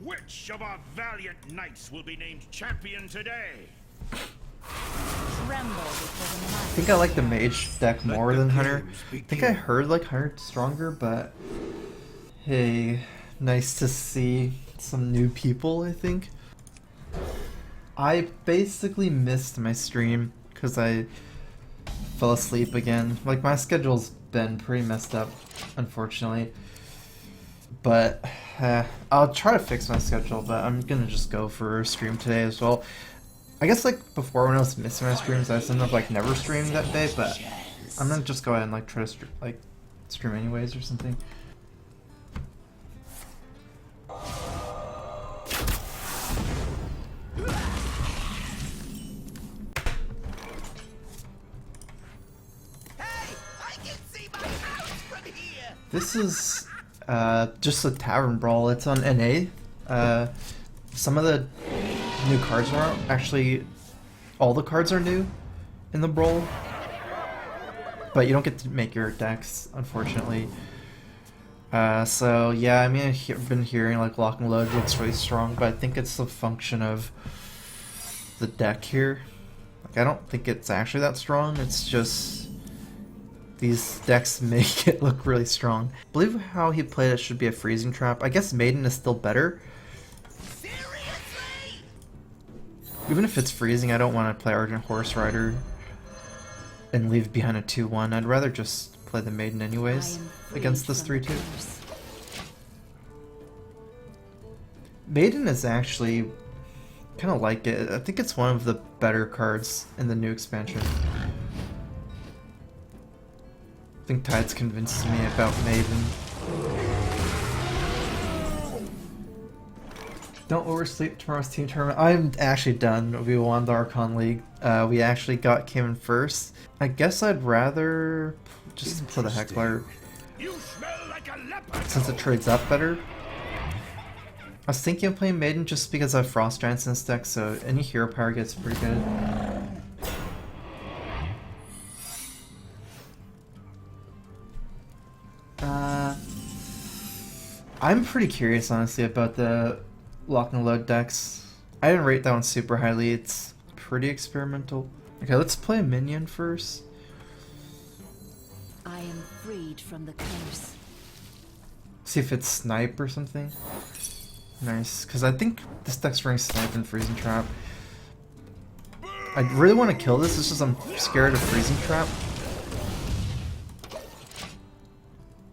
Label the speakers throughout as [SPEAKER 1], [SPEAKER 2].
[SPEAKER 1] Which of our valiant knights will be named champion today?
[SPEAKER 2] I think I like the mage deck more than Hunter. I think I heard like Hunter's stronger, but hey, nice to see some new people, I think. I basically missed my stream because I fell asleep again. Like, my schedule's been pretty messed up, unfortunately. But I'll try to fix my schedule, but I'm gonna just go for a stream today as well. I guess like before when I was missing my streams, I just ended up like never streaming that day, but I'm gonna just go ahead and like try to stream anyways or something. This is just a Tavern Brawl. It's on NA. Some of the new cards are out. Actually, all the cards are new in the Brawl. But you don't get to make your decks, unfortunately. So yeah, I mean, I've been hearing like Lock and Load looks really strong, but I think it's a function of the deck here. Like, I don't think it's actually that strong. It's just these decks make it look really strong. I believe how he played it should be a freezing trap. I guess Maiden is still better. Seriously? Even if it's freezing, I don't want to play Argent Horse Rider and leave behind a 2-1. I'd rather just play the Maiden anyways against this 3-2. Maiden is actually kind of like it. I think it's one of the better cards in the new expansion. I think Tides convinced me about Maven. Don't oversleep tomorrow's team tournament. I'm actually done. We won the Archon League. We actually came in first. I guess I'd rather just play the Heckler since it trades up better. I was thinking of playing Maiden just because I have Frost Giants in this deck, so any hero power gets pretty good. I'm pretty curious, honestly, about the Lock and Load decks. I didn't rate that one super highly. It's pretty experimental. Okay, let's play a minion first.
[SPEAKER 3] I am freed from the curse.
[SPEAKER 2] See if it's Snipe or something. Nice, because I think this deck's running Snipe and Freezing Trap. I really want to kill this, it's just I'm scared of Freezing Trap.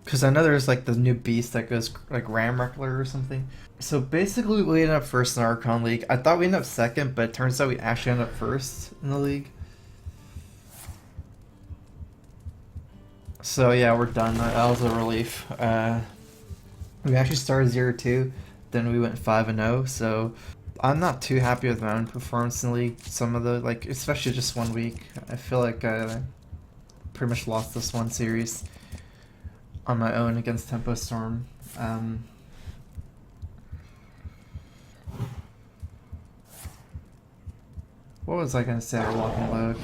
[SPEAKER 2] Because I know there's like the new beast that goes like Ramreckler or something. So basically we ended up first in the Archon League. I thought we ended up second, but it turns out we actually ended up first in the league. So yeah, we're done. That was a relief. We actually started 0-2, then we went 5-0, so I'm not too happy with my own performance in the league. Some of the, like, especially just 1 week, I feel like I pretty much lost this one series on my own against Tempo Storm. What was I gonna say about Lock and Load?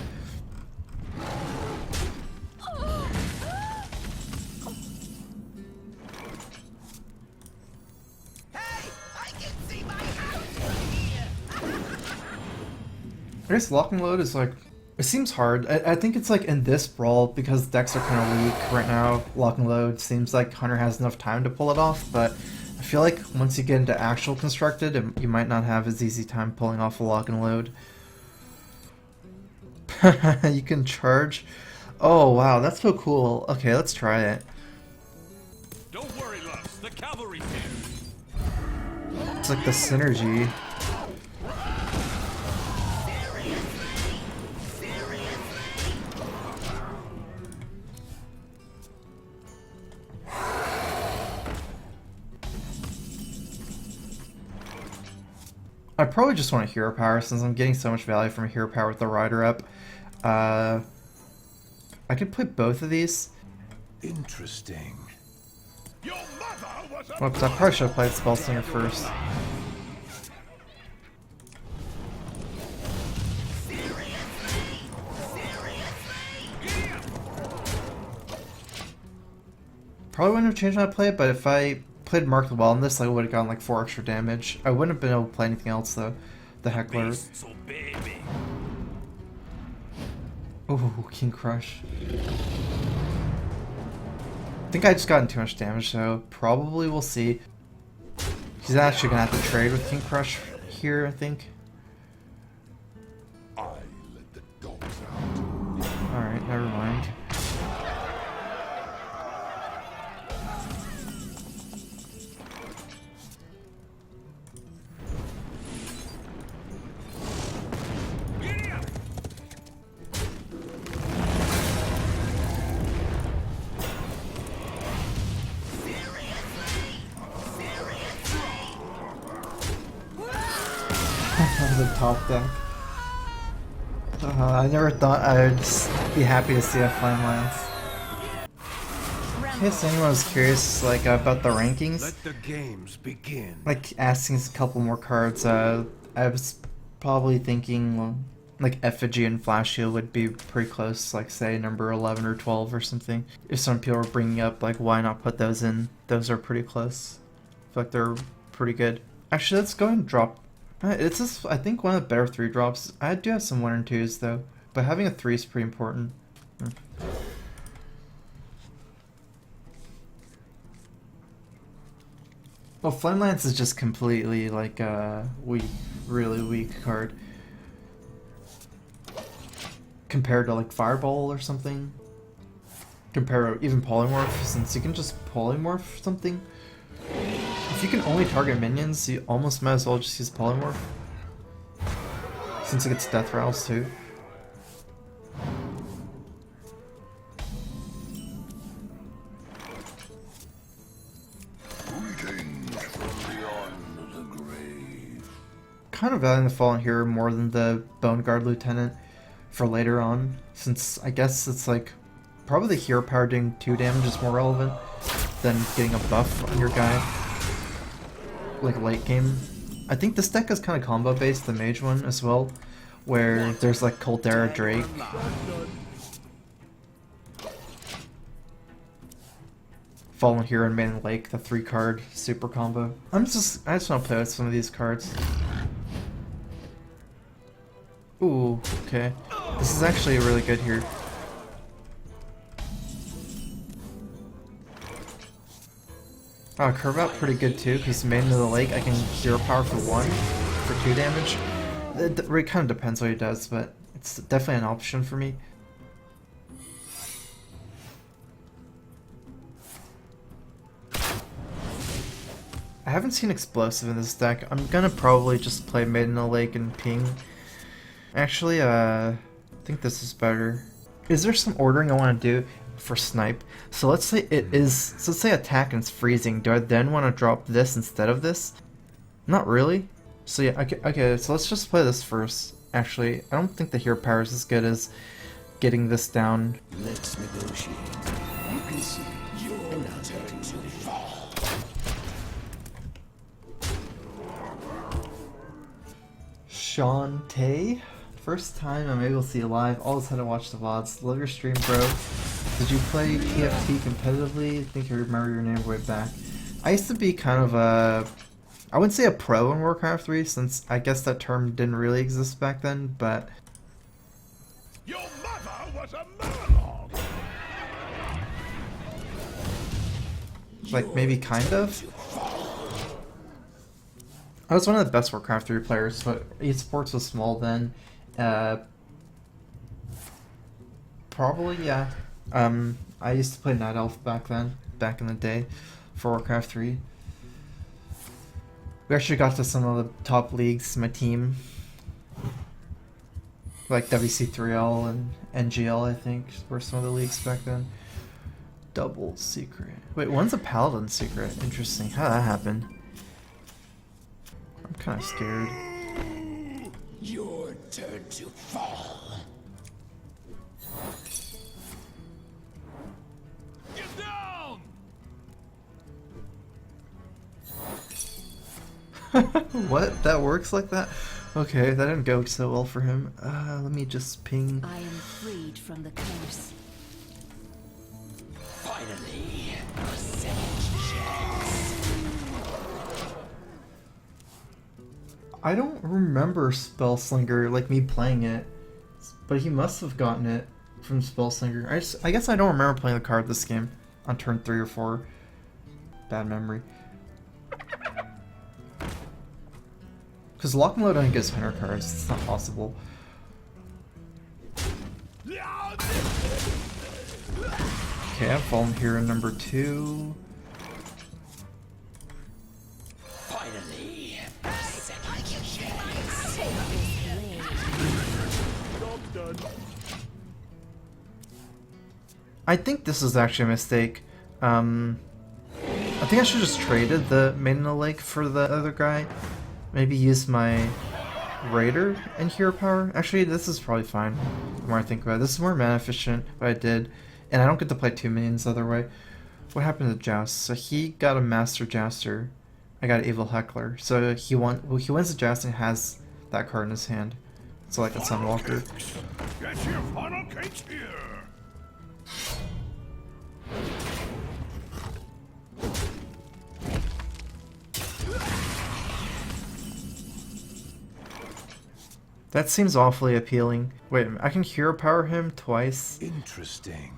[SPEAKER 2] I guess Lock and Load is like, it seems hard. I think it's like in this Brawl, because decks are kind of weak right now, Lock and Load seems like Hunter has enough time to pull it off, but I feel like once you get into actual Constructed, you might not have as easy time pulling off a Lock and Load. You can charge? Oh wow, that's so cool. Okay, let's try it.
[SPEAKER 1] Don't worry, loves. The cavalry's here.
[SPEAKER 2] It's like the synergy. I probably just want a hero power since I'm getting so much value from a hero power with the rider up. I could play both of these.
[SPEAKER 1] Interesting.
[SPEAKER 2] Whoops, I probably should have played Spell Slinger first. Probably wouldn't have changed how I play it, but if I played Mark well in this, I would have gotten like 4 extra damage. I wouldn't have been able to play anything else though. The Heckler.
[SPEAKER 1] Beasts obey me.
[SPEAKER 2] Oh, King Crush. I think I just gotten too much damage, so probably we'll see. He's actually gonna have to trade with King Crush here, I think.
[SPEAKER 4] I let the dogs out.
[SPEAKER 2] Alright, never mind.
[SPEAKER 1] Giddy up.
[SPEAKER 2] The top deck. I never thought I'd be happy to see a Flame Lance. In case anyone was curious, like, about the rankings,
[SPEAKER 4] Let the games begin.
[SPEAKER 2] like, asking a couple more cards, I was probably thinking, like, Effigy and Flash Shield would be pretty close, like, say, number 11 or 12 or something. If some people were bringing up, like, why not put those in? Those are pretty close. I feel like they're pretty good. Actually, let's go ahead and drop. It's just, I think, one of the better 3 drops. I do have some 1 and 2s, though. But having a 3 is pretty important. Well, Flame Lance is just completely, like, weak, really weak card. Compared to, like, Fireball or something. Compared to even Polymorph, since you can just Polymorph something. If you can only target minions, you almost might as well just use Polymorph. Since it gets Death Rattles too.
[SPEAKER 4] Greetings from beyond the grave.
[SPEAKER 2] Kind of valuing the Fallen Hero more than the Bone Guard Lieutenant for later on, since I guess it's like probably the hero power doing 2 damage is more relevant than getting a buff on your guy. Like late game. I think this deck is kind of combo based, the mage one as well, where there's like Caldera Drake. Fallen Hero and Maiden Lake, the 3 card super combo. I just want to play with some of these cards. Ooh, okay. This is actually really good here. Oh, curve out pretty good too, because Maiden of the Lake, I can 0 power for 1, for 2 damage. It kind of depends what he does, but it's definitely an option for me. I haven't seen Explosive in this deck. I'm gonna probably just play Maiden of the Lake and Ping. Actually, I think this is better. Is there some ordering I want to do for Snipe? So let's say it is, so let's say attack and it's freezing. Do I then want to drop this instead of this? Not really. So yeah, okay, so let's just play this first. Actually, I don't think the hero power is as good as getting this down.
[SPEAKER 4] Let's negotiate. You can see your turn to fall.
[SPEAKER 2] Shantae? First time I'm able to see you live. Always had to watch the VODs. Love your stream, bro. Did you play TFT competitively? I think I remember your name way back. I used to be kind of a... I wouldn't say a pro in Warcraft 3, since I guess that term didn't really exist back then, but...
[SPEAKER 4] Your mother was a monologue.
[SPEAKER 2] Like, maybe kind of? I was one of the best Warcraft 3 players, but esports was small then. Probably, yeah. I used to play Night Elf back then, back in the day, for Warcraft 3. We actually got to some of the top leagues, my team. Like WC3L and NGL, I think, were some of the leagues back then. Double secret. Wait, one's a Paladin secret. Interesting. How did that happen? I'm kind of scared.
[SPEAKER 4] Your turn to fall.
[SPEAKER 1] Get down!
[SPEAKER 2] What? That works like that? Okay, that didn't go so well for him. Let me just ping.
[SPEAKER 3] I am freed from the curse.
[SPEAKER 4] Finally, a second chance.
[SPEAKER 2] I don't remember Spellslinger, like me playing it, but he must have gotten it from Spellslinger. I guess I don't remember playing the card this game on turn 3 or 4. Bad memory. Because Lock and Load only gives hunter cards, it's not possible. Okay, I've fallen here in number 2.
[SPEAKER 4] Finally,
[SPEAKER 2] I think this is actually a mistake. I think I should just traded the Maiden in the Lake for the other guy. Maybe use my Raider and Hero Power. Actually, this is probably fine. The more I think about it, this is more mana efficient, but I did. And I don't get to play 2 minions the other way. What happened to Joust? So he got a Master Jouster. I got an Evil Heckler. So he wins the Joust and has that card in his hand. So like a Sunwalker.
[SPEAKER 1] Get your funnel cakes here.
[SPEAKER 2] That seems awfully appealing. Wait, I can Hero Power him twice.
[SPEAKER 1] Interesting.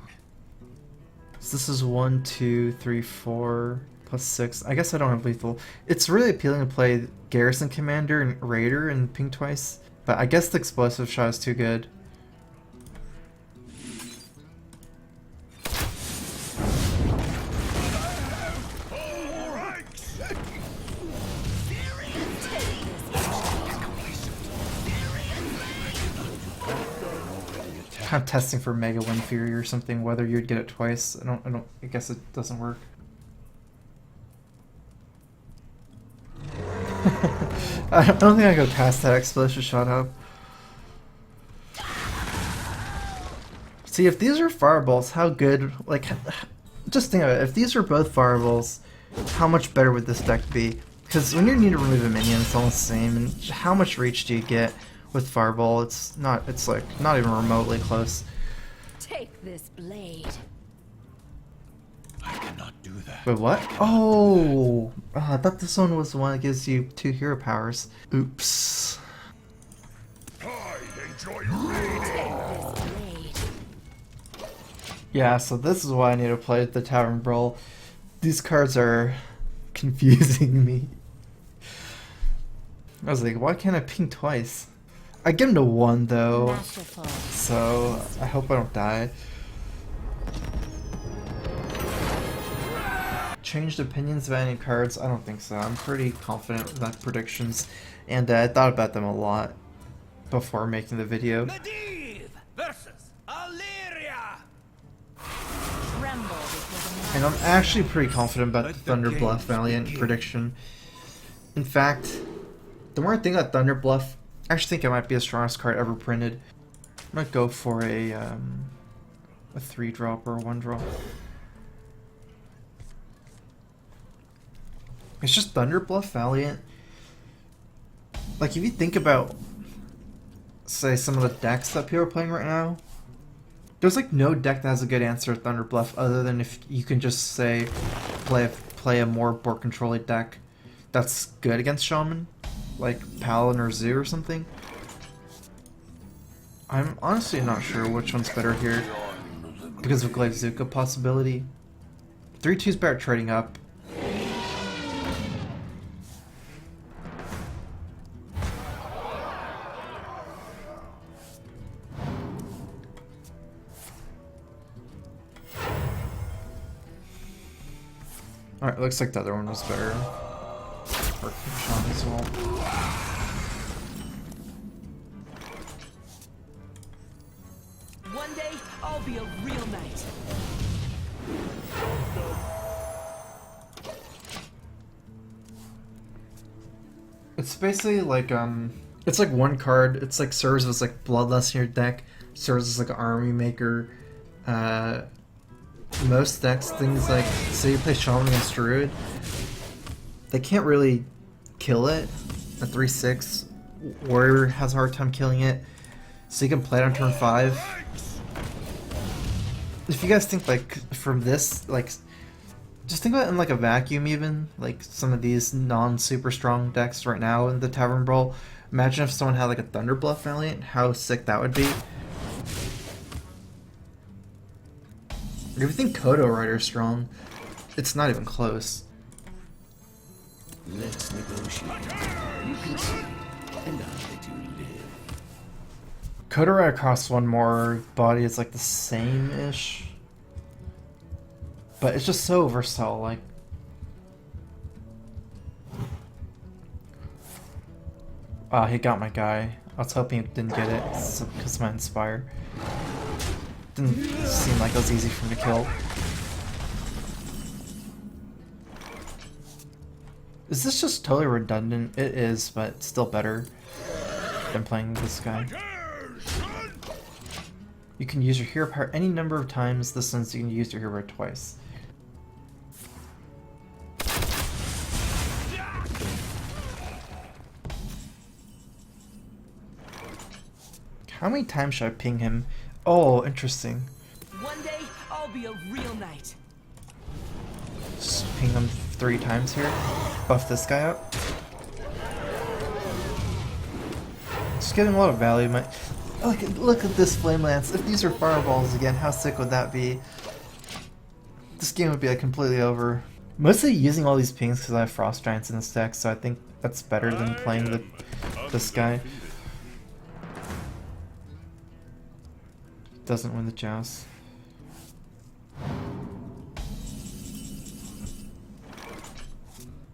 [SPEAKER 2] So this is 1, 2, 3, 4, plus 6. I guess I don't have lethal. It's really appealing to play Garrison Commander and Raider and ping twice, but I guess the explosive shot is too good. I'm testing for Mega Wind Fury or something, whether you'd get it twice. I guess it doesn't work. I don't think I go past that explosive shot up. See, if these are fireballs, how good, like, just think of it, if these are both fireballs, how much better would this deck be? Because when you need to remove a minion, it's almost the same, and how much reach do you get with Fireball? It's like not even remotely close.
[SPEAKER 3] Take this blade.
[SPEAKER 1] I cannot do that.
[SPEAKER 2] Wait, what? Oh, I thought this one was the one that gives you 2 hero powers. Oops.
[SPEAKER 1] I enjoy reading.
[SPEAKER 3] Take this blade.
[SPEAKER 2] Yeah, so this is why I need to play the Tavern Brawl. These cards are confusing me. I was like, why can't I ping twice? I get him to 1 though,
[SPEAKER 3] Masterful.
[SPEAKER 2] so I hope I don't die. Changed opinions about any cards? I don't think so. I'm pretty confident with my predictions, and I thought about them a lot before making the video.
[SPEAKER 1] Medivh versus Illyria.
[SPEAKER 3] Tremble before the
[SPEAKER 2] And I'm actually pretty confident about the Thunder Bluff Valiant prediction. In fact, the more I think about Thunder Bluff, I actually think it might be the strongest card ever printed. I'm gonna go for a 3-drop or a 1-drop. It's just Thunder Bluff Valiant. Like, if you think about, say, some of the decks that people are playing right now, there's like no deck that has a good answer to Thunder Bluff other than if you can just say play a more board control deck that's good against Shaman, like Paladin or Zoo or something. I'm honestly not sure which one's better here because of Glaive-Zuka possibility. 3/2's better trading up. Alright, looks like the other one was better. Or Kaceytron as well.
[SPEAKER 3] One day, I'll be a real knight.
[SPEAKER 2] It's basically like, it's like one card. It's like serves as like Bloodlust in your deck, serves as like an army maker. Most decks, things like, say you play Shaman against Druid, they can't really kill it. A 3/6 Warrior has a hard time killing it, so you can play it on turn 5. If you guys think like from this, like Just think about it in like a vacuum even, like some of these non-super strong decks right now in the Tavern Brawl. Imagine if someone had like a Thunder Bluff Valiant, how sick that would be. If you think Kodo Rider's strong, it's not even close.
[SPEAKER 4] Let's negotiate. You concede, and I'll let you live.
[SPEAKER 2] Kodo Rider costs one more, body is like the same-ish. But it's just so versatile, like... he got my guy. I was hoping he didn't get it, because my Inspire. Didn't seem like it was easy for him to kill. Is this just totally redundant? It is, but it's still better than playing this guy. You can use your hero power any number of times. This means you can use your hero power twice. How many times should I ping him? Oh, interesting.
[SPEAKER 3] One day, I'll be a real knight.
[SPEAKER 2] Just ping him 3 times here. Buff this guy up. Just getting a lot of value. Look at this Flame Lance. If these are fireballs again, how sick would that be? This game would be like completely over. Mostly using all these pings because I have Frost Giants in this deck, so I think that's better than playing this guy. Doesn't win the joust.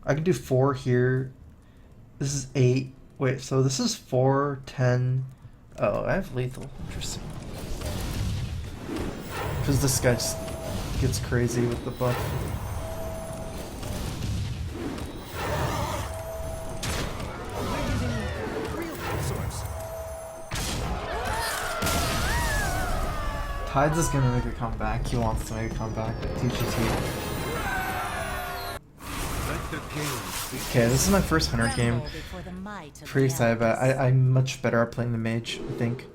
[SPEAKER 2] I could do 4 here. This is 8. Wait, so this is 4, 10. Oh, I have lethal. Interesting. Because this guy just gets crazy with the buff. Tides is gonna make a comeback. He wants to make a comeback. TGT. Okay, this is my first Hunter game. Pretty excited about it. I'm much better at playing the mage, I think.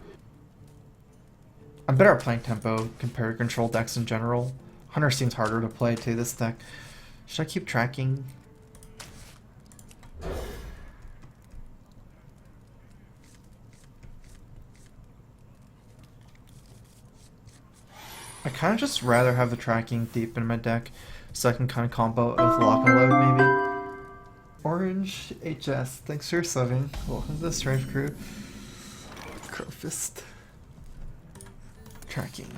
[SPEAKER 2] I'm better at playing tempo compared to control decks in general. Hunter seems harder to play too, this deck. Should I keep tracking? I kind of just rather have the tracking deep in my deck so I can kind of combo it with lock and load maybe. Orange HS, thanks for subbing. Welcome to the Strife crew. Crowfist. Tracking.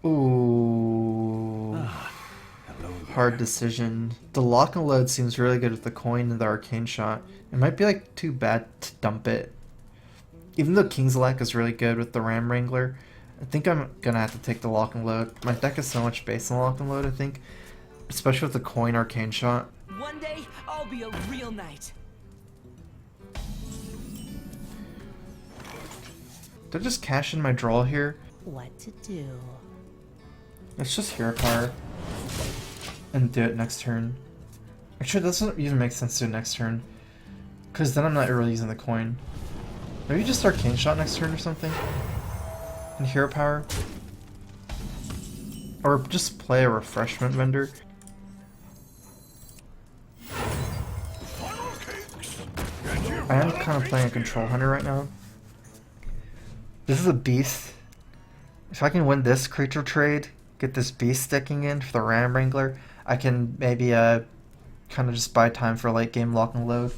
[SPEAKER 2] Ooh. Hard decision. The lock and load seems really good with the coin and the arcane shot. It might be like too bad to dump it. Even though King's Elect is really good with the Ram Wrangler, I think I'm gonna have to take the lock and load. My deck is so much based on lock and load, I think. Especially with the coin arcane shot.
[SPEAKER 3] One day, I'll be a real knight.
[SPEAKER 2] Did I just cash in my draw here?
[SPEAKER 3] What to do?
[SPEAKER 2] Let's just hero power and do it next turn. Actually, it doesn't even make sense to do it next turn, because then I'm not really using the coin. Maybe just arcane shot next turn or something? And hero power? Or just play a refreshment vendor? I am kind of playing a control hunter right now. This is a beast. If I can win this creature trade, get this beast sticking in for the Ram Wrangler, I can maybe kind of just buy time for late game lock and load.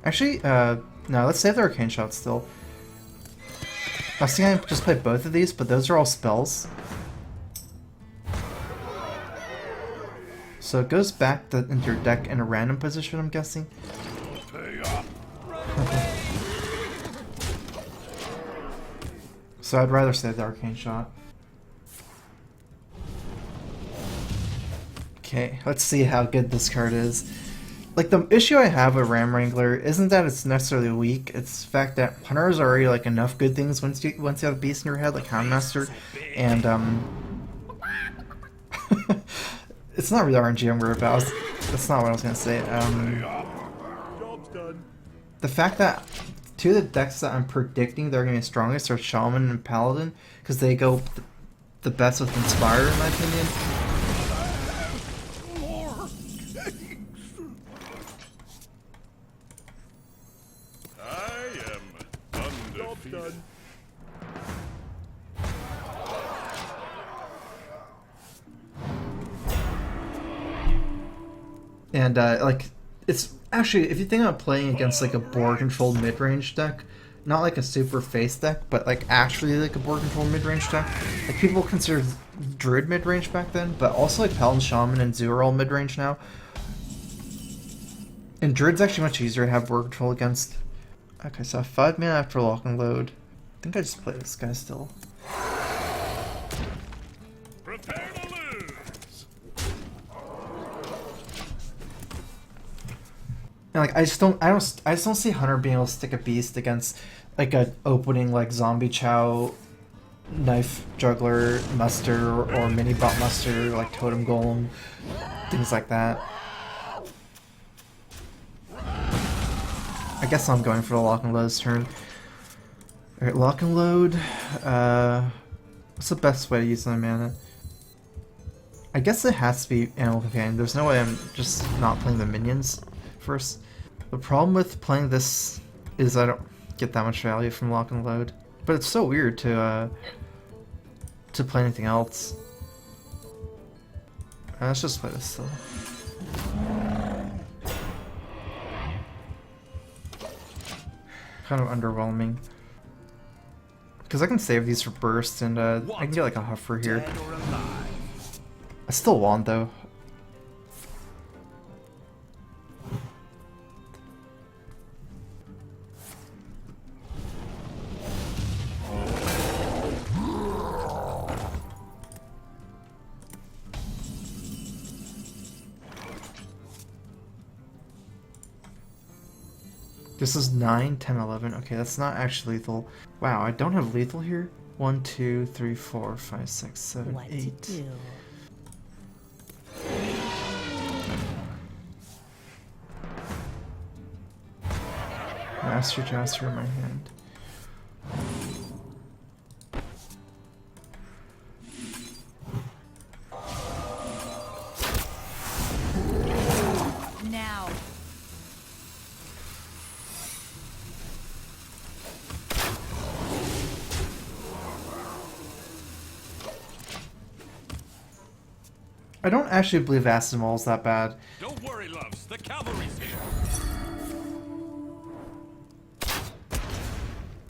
[SPEAKER 2] Actually, no, let's save the arcane shot still. I was thinking I just play both of these, but those are all spells. So it goes back into your deck in a random position, I'm guessing. So I'd rather save the arcane shot. Okay, let's see how good this card is. Like, the issue I have with Ram Wrangler isn't that it's necessarily weak, it's the fact that Hunters are already, like, enough good things once you have a beast in your head, like Houndmaster, and, it's not really RNG I'm worried about, that's not what I was gonna say, the fact that two of the decks that I'm predicting they're gonna be strongest are Shaman and Paladin, because they go the best with Inspire, in my opinion. And, like, it's actually, if you think about playing against, like, a board-controlled mid-range deck, not like a super face deck, but, like, actually, like, a board-controlled mid-range deck, like, people considered Druid mid-range back then, but also, like, Paladin, Shaman, and Zoo are all mid-range now. And Druid's actually much easier to have board control against. Okay, so 5 mana after lock and load. I think I just play this guy still.
[SPEAKER 1] Prepare to lose.
[SPEAKER 2] And like I just don't see Hunter being able to stick a beast against like a opening like Zombie Chow, Knife Juggler, Muster, or Mini Bot Muster, like Totem Golem, things like that. I guess I'm going for the lock and load's turn. Alright, lock and load. What's the best way to use my mana? I guess it has to be Animal Companion. There's no way I'm just not playing the minions first. The problem with playing this is I don't get that much value from lock and load. But it's so weird to play anything else. Let's just play this still. Kind of underwhelming. Because I can save these for burst and I can get like a Huffer here. I still want though. This is 9, 10, 11. Okay, that's not actually lethal. Wow, I don't have lethal here. 1, 2, 3, 4, 5, 6, 7, 8. Master Jaster in my hand.
[SPEAKER 3] Now.
[SPEAKER 2] I don't actually believe Acid Maul is that bad.
[SPEAKER 1] Don't worry, loves. The cavalry's here.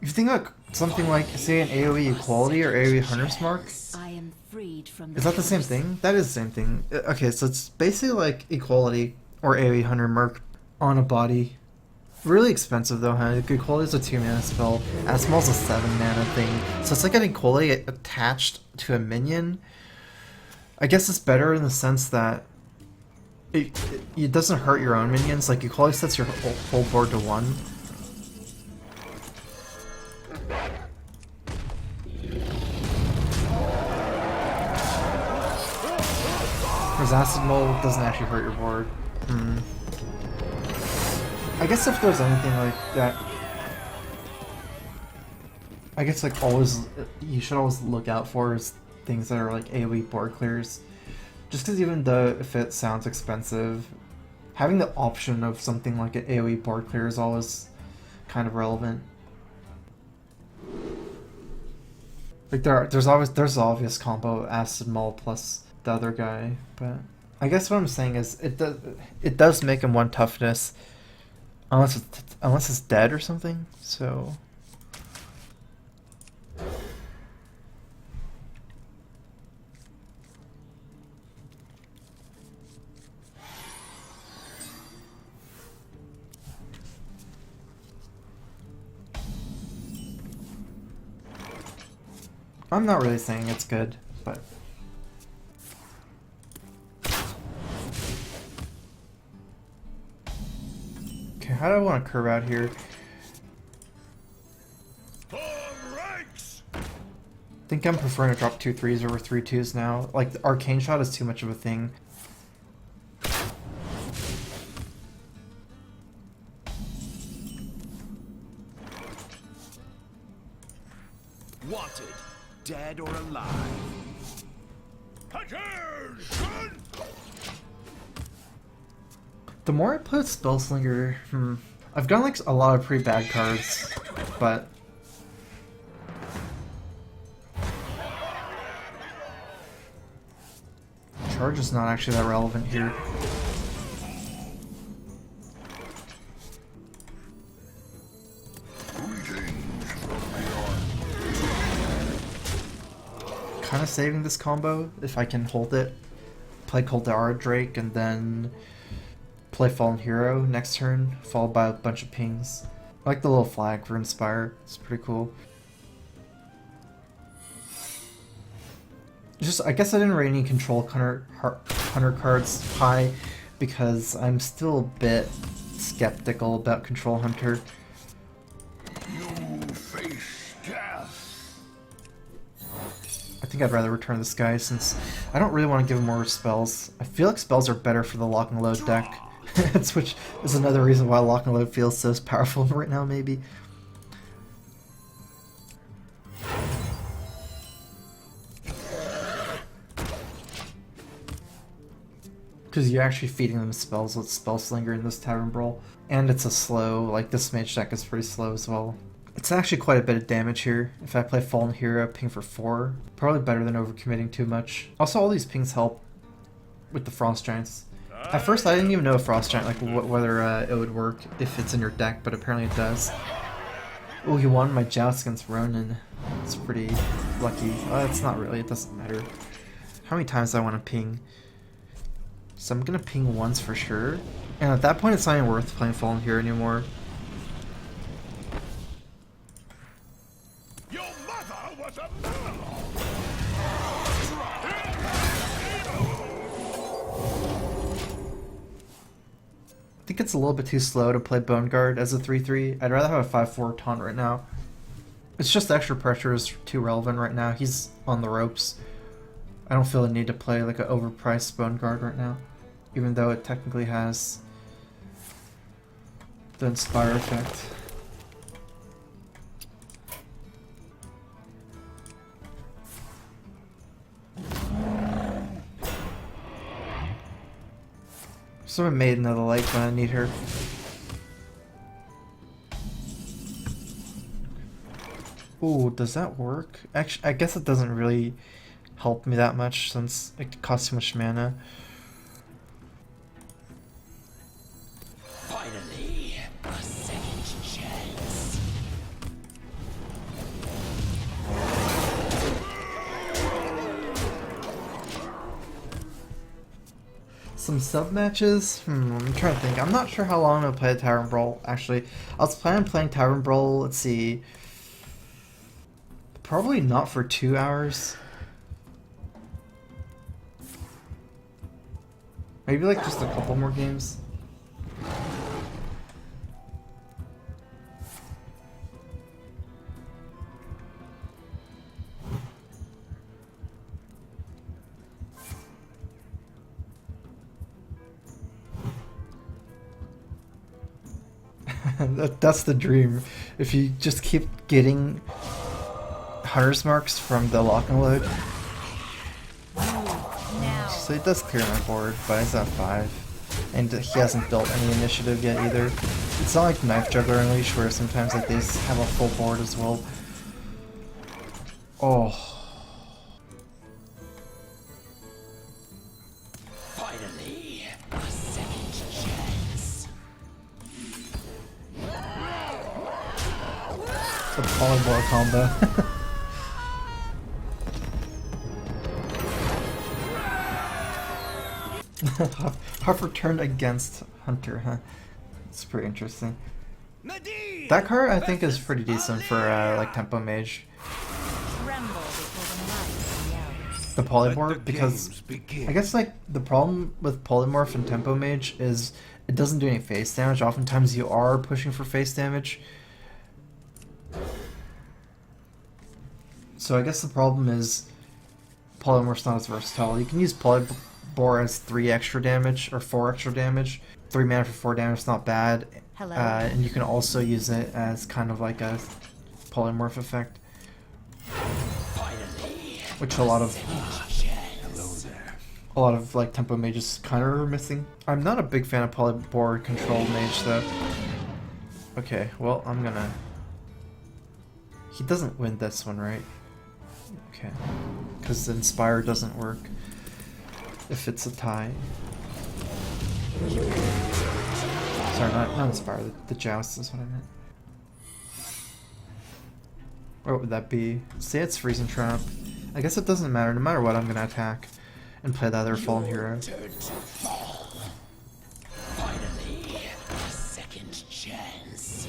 [SPEAKER 2] If you think like something like, say, an AoE Equality or AoE Hunter's Mark,
[SPEAKER 3] I am freed from
[SPEAKER 2] is that the same thing? That is the same thing. Okay, so it's basically like Equality or AoE Hunter Mark on a body. Really expensive though, huh? Equality is a 2 mana spell. Acid Maul's a 7 mana thing. So it's like an Equality attached to a minion. I guess it's better in the sense that it doesn't hurt your own minions. Like, Equality sets your whole board to 1. Whereas Acid Maul doesn't actually hurt your board. I guess if there's anything like that, I guess like you should always look out for is things that are like AoE board clears. Just because even though if it sounds expensive, having the option of something like an AoE board clear is always kind of relevant. Like there's obvious combo Acid Maul plus the other guy, but I guess what I'm saying is it does make him 1 toughness unless it's dead or something. So I'm not really saying it's good, but Here, how do I want to curve out here?
[SPEAKER 1] For ranks!
[SPEAKER 2] I think I'm preferring to drop 2 3s over 3 2s now. Like, the arcane shot is too much of a thing.
[SPEAKER 4] Wanted, dead or alive.
[SPEAKER 1] Attention!
[SPEAKER 2] The more I play with Spellslinger, I've gotten like a lot of pretty bad cards, but charge is not actually that relevant here. Kind of saving this combo if I can hold it. Play Caldara Drake and then play Fallen Hero next turn, followed by a bunch of pings. I like the little flag for Inspire, it's pretty cool. Just, I guess I didn't rate any Control Hunter cards high because I'm still a bit skeptical about Control Hunter.
[SPEAKER 4] You face death.
[SPEAKER 2] I think I'd rather return this guy since I don't really want to give him more spells. I feel like spells are better for the lock and load deck. Which is another reason why lock and load feels so powerful right now, maybe. Because you're actually feeding them spells with Spellslinger in this Tavern Brawl. And it's a slow, like this mage deck is pretty slow as well. It's actually quite a bit of damage here. If I play Fallen Hero, ping for 4. Probably better than overcommitting too much. Also, all these pings help with the Frost Giants. At first, I didn't even know a Frost Giant, like whether it would work if it's in your deck, but apparently it does. Oh, he won my joust against Ronin. It's pretty lucky. It's not really, it doesn't matter. How many times do I want to ping? So I'm gonna ping once for sure. And at that point, it's not even worth playing Fallen Hero anymore.
[SPEAKER 1] Your mother was a murderer!
[SPEAKER 2] I think it's a little bit too slow to play Bone Guard as a 3-3. I'd rather have a 5-4 taunt right now. It's just the extra pressure is too relevant right now. He's on the ropes. I don't feel the need to play like an overpriced Bone Guard right now, even though it technically has the Inspire effect. Someone made another light when I need her. Ooh, does that work? Actually, I guess it doesn't really help me that much since it costs too much mana.
[SPEAKER 4] Finally, a second chance.
[SPEAKER 2] Some sub matches? I'm trying to think. I'm not sure how long I'll play Tavern Brawl, actually. I was planning on playing Tavern Brawl, let's see. Probably not for 2 hours. Maybe like just a couple more games. That's the dream. If you just keep getting Hunter's Marks from the lock and load. So it does clear my board, but he's at 5. And he hasn't built any initiative yet either. It's not like Knife Juggler Unleash where sometimes like they have a full board as well. Oh.
[SPEAKER 4] Finally, a second chance.
[SPEAKER 2] The polymorph combo. Harper turned against Hunter, huh? It's pretty interesting. That card I think is pretty decent for like tempo mage.
[SPEAKER 3] Tremble before the might of the elves.
[SPEAKER 2] the
[SPEAKER 1] Let
[SPEAKER 2] polymorph
[SPEAKER 1] the
[SPEAKER 2] because
[SPEAKER 1] games begin.
[SPEAKER 2] I guess like the problem with polymorph and tempo mage is it doesn't do any face damage. Oftentimes you are pushing for face damage. So I guess the problem is polymorph's not as versatile. You can use polybore as 3 extra damage or 4 extra damage. 3 mana for 4 damage is not bad.
[SPEAKER 3] Hello.
[SPEAKER 2] And you can also use it as kind of like a polymorph effect, which a lot of like tempo mages kind of are missing. I'm not a big fan of polybore control mage though. Okay, well I'm gonna. He doesn't win this one, right? Okay, because the Inspire doesn't work if it's a tie. Sorry, not Inspire, the Joust is what I meant. What would that be? Say it's Freezing Trap. I guess it doesn't matter, no matter what I'm gonna attack and play the other Fallen Hero.
[SPEAKER 4] Finally, a second chance.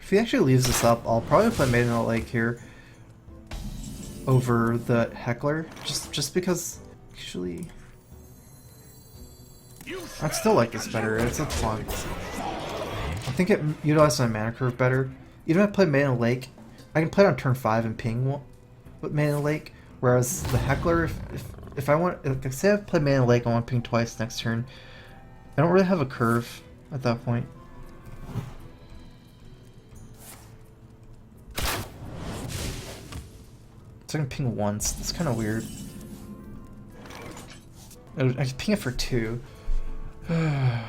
[SPEAKER 2] If he actually leaves this up, I'll probably play Maiden of the Lake here over the Heckler, just because actually I still like this better. It's a fun. I think it utilizes my mana curve better. Even if I play Maiden of the Lake, I can play it on turn 5 and ping with Maiden of the Lake. Whereas the Heckler, if I want, like, say I play Maiden of the Lake, I want to ping twice next turn. I don't really have a curve at that point. So I can ping once. That's kind of weird. I can ping it for 2.
[SPEAKER 3] I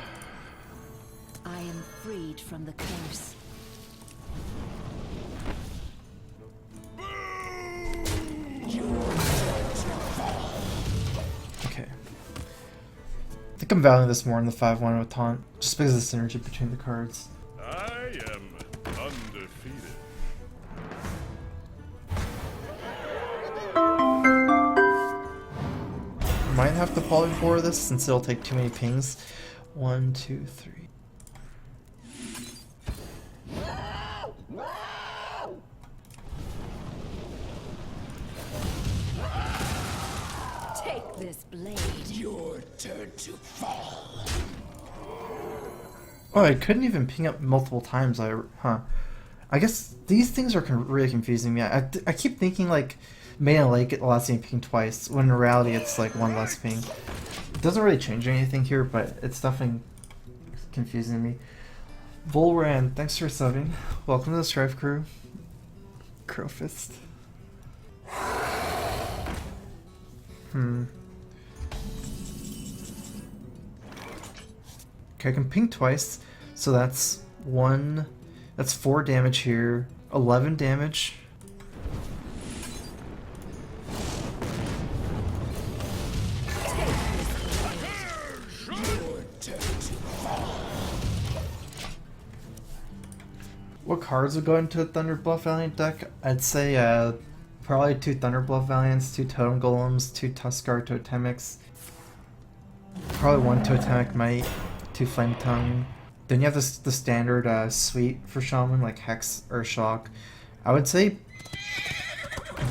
[SPEAKER 3] am freed from the curse.
[SPEAKER 2] Okay. I think I'm valuing this more in the 5-1 with Taunt, just because of the synergy between the cards.
[SPEAKER 1] I am undefeated.
[SPEAKER 2] Might have to poly for this since it'll take too many pings. 1, 2, 3.
[SPEAKER 3] Take this blade.
[SPEAKER 4] Your turn to fall.
[SPEAKER 2] Oh, I couldn't even ping up multiple times. I guess these things are really confusing me. I keep thinking like Maiden of the Lake allows me to ping twice, when in reality it's like 1 less ping. It doesn't really change anything here, but it's definitely confusing me. Volran, thanks for subbing. Welcome to the Strife crew. Crowfist. Okay, I can ping twice, so that's 4 damage here, 11 damage. What cards would go into a Thunderbluff Valiant deck? I'd say probably 2 Thunderbluff Valiants, 2 Totem Golems, 2 Tuskar Totemics, probably 1 Totemic Might, 2 Flame Tongue. Then you have the standard suite for Shaman, like Hex or Shock. I would say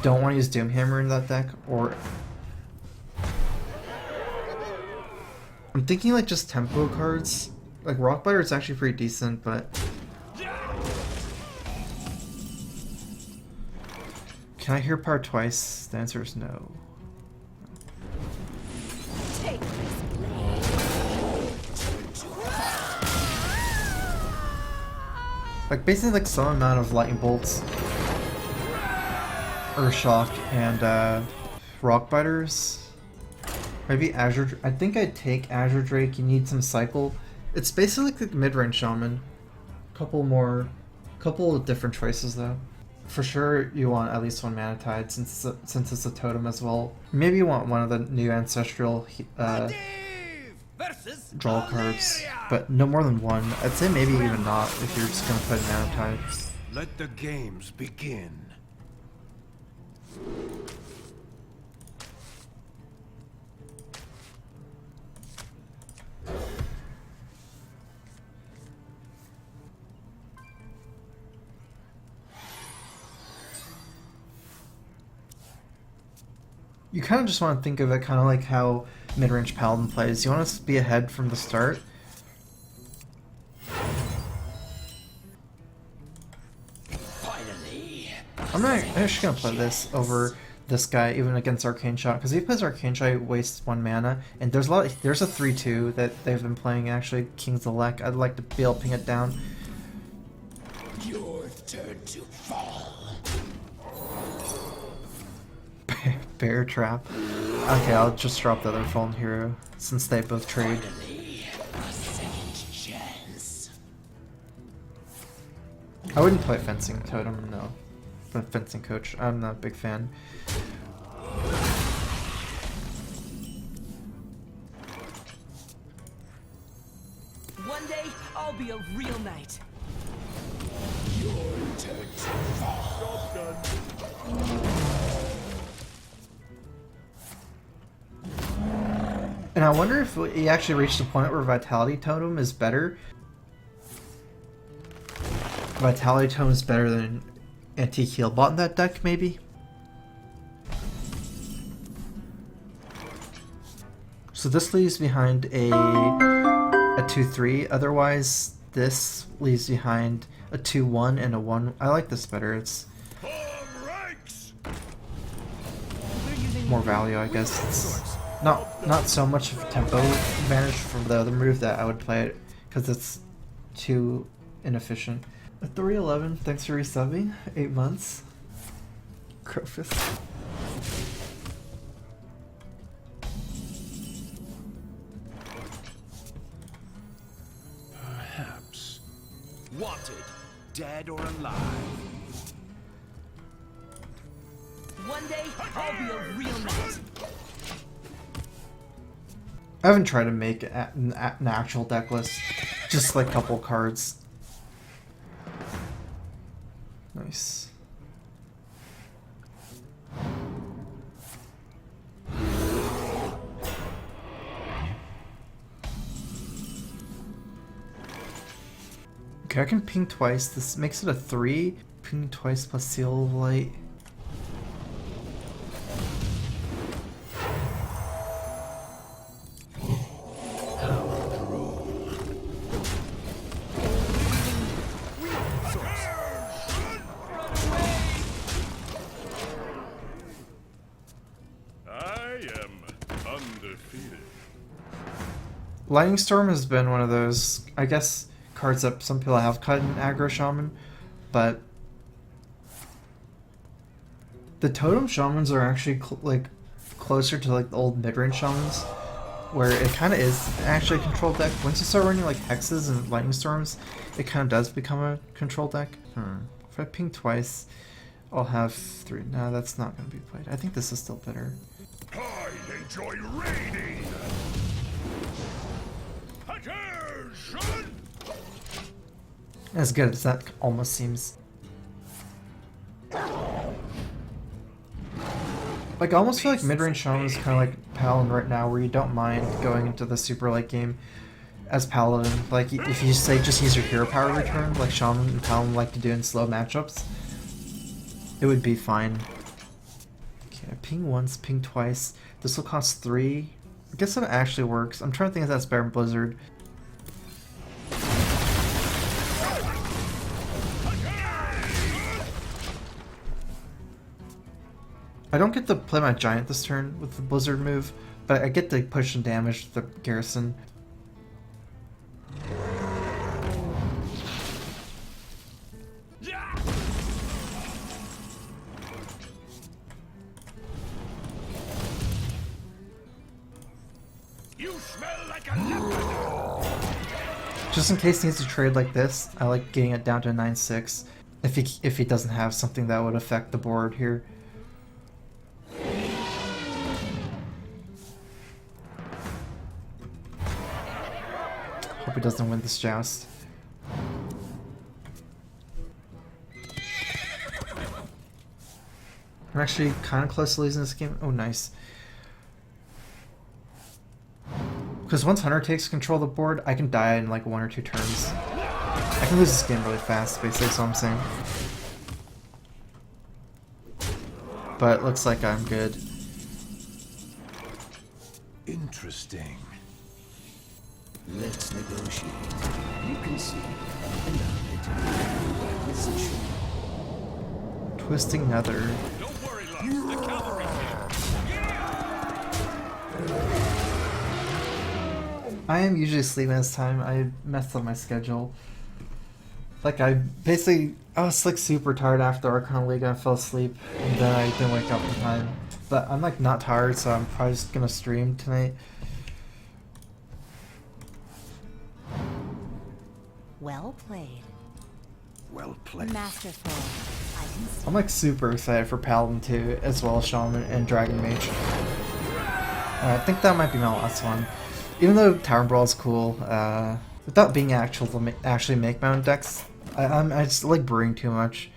[SPEAKER 2] don't want to use Doomhammer in that deck, or I'm thinking like just tempo cards. Like Rockbiter is actually pretty decent, but can I hear power twice? The answer is no.
[SPEAKER 3] Take this blade.
[SPEAKER 2] Like basically like some amount of lightning bolts, Urshock, and Rockbiters. Maybe Azure. I think I'd take Azure Drake. You need some cycle. It's basically like the mid-range Shaman. Couple of different choices though. For sure, you want at least 1 Mana Tide since it's a totem as well. Maybe you want one of the new ancestral draw cards, but no more than 1. I'd say maybe even not if you're just gonna put Mana Tide.
[SPEAKER 1] Let the games begin.
[SPEAKER 2] You kind of just want to think of it kind of like how mid-range Paladin plays. You want to be ahead from the start.
[SPEAKER 4] Finally.
[SPEAKER 2] I'm actually going to play this over this guy even against Arcane Shot, because if he plays Arcane Shot, he wastes 1 mana, and there's a 3/2 that they've been playing actually, King's Elect. I'd like to be able to ping it down.
[SPEAKER 4] Your turn to fall.
[SPEAKER 2] Bear Trap. Okay, I'll just drop the other Fallen Hero since they both trade.
[SPEAKER 4] Finally, a second chance.
[SPEAKER 2] I wouldn't play Fencing Totem, no. But Fencing Coach, I'm not a big fan.
[SPEAKER 5] One day, I'll be a real knight.
[SPEAKER 4] Your turn to fall.
[SPEAKER 2] And I wonder if we actually reached a point where Vitality Totem is better. Vitality Totem is better than Antique Heal Bot in that deck, maybe? So this leaves behind a 2/3, otherwise this leaves behind a 2/1 and a 1. I like this better, it's more value, I guess. It's not so much of a tempo advantage from the other move that I would play it, because it's too inefficient. At 311, thanks for resubbing. 8 months. Crowfist.
[SPEAKER 1] Perhaps. Wanted, dead or alive.
[SPEAKER 5] One day, I'll be a real knight.
[SPEAKER 2] I haven't tried to make an actual deck list, just like a couple cards. Nice. Okay, I can ping twice. This makes it a 3. Ping twice plus Seal of Light. Lightning Storm has been one of those, I guess, cards that some people have cut in Aggro Shaman, but the Totem Shamans are actually closer to like the old mid-range Shamans, where it kind of is actually a control deck. Once you start running like Hexes and Lightning Storms, it kind of does become a control deck. If I ping twice, I'll have 3. No, that's not going to be played. I think this is still better.
[SPEAKER 1] I enjoy raiding. Attention!
[SPEAKER 2] As good as that almost seems. Like, I almost feel like mid-range Shaman is kind of like Paladin right now, where you don't mind going into the super late game as Paladin. Like, if you say just use your hero power return, like Shaman and Paladin like to do in slow matchups, it would be fine. Okay, ping once, ping twice. This will cost 3. I guess that actually works. I'm trying to think if that's better than Blizzard. I don't get to play my Giant this turn with the Blizzard move, but I get to push and damage the Garrison.
[SPEAKER 1] You smell like a leopard.
[SPEAKER 2] Just in case he needs to trade like this, I like getting it down to 9/6 if he doesn't have something that would affect the board here. Hope he doesn't win this joust. I'm actually kind of close to losing this game. Oh, nice. Because once Hunter takes control of the board, I can die in like 1 or 2 turns. I can lose this game really fast, basically, that's what I'm saying. But it looks like I'm good.
[SPEAKER 1] Interesting.
[SPEAKER 4] Let's negotiate. You can see, and I'll let you position.
[SPEAKER 2] Twisting Nether.
[SPEAKER 1] Don't worry, Lux. The cavalry's here.
[SPEAKER 2] I am usually sleeping this time. I messed up my schedule. Like I was like super tired after Archon League. I fell asleep and then I didn't wake up in time. But I'm like not tired, so I'm probably just gonna stream tonight.
[SPEAKER 3] Well played.
[SPEAKER 4] Well played.
[SPEAKER 3] Masterful. I can see.
[SPEAKER 2] I'm like super excited for Paladin 2 as well as Shaman and Dragon Mage. I think that might be my last one. Even though Tavern Brawl is cool, without being actually make my own decks, I just like brewing too much.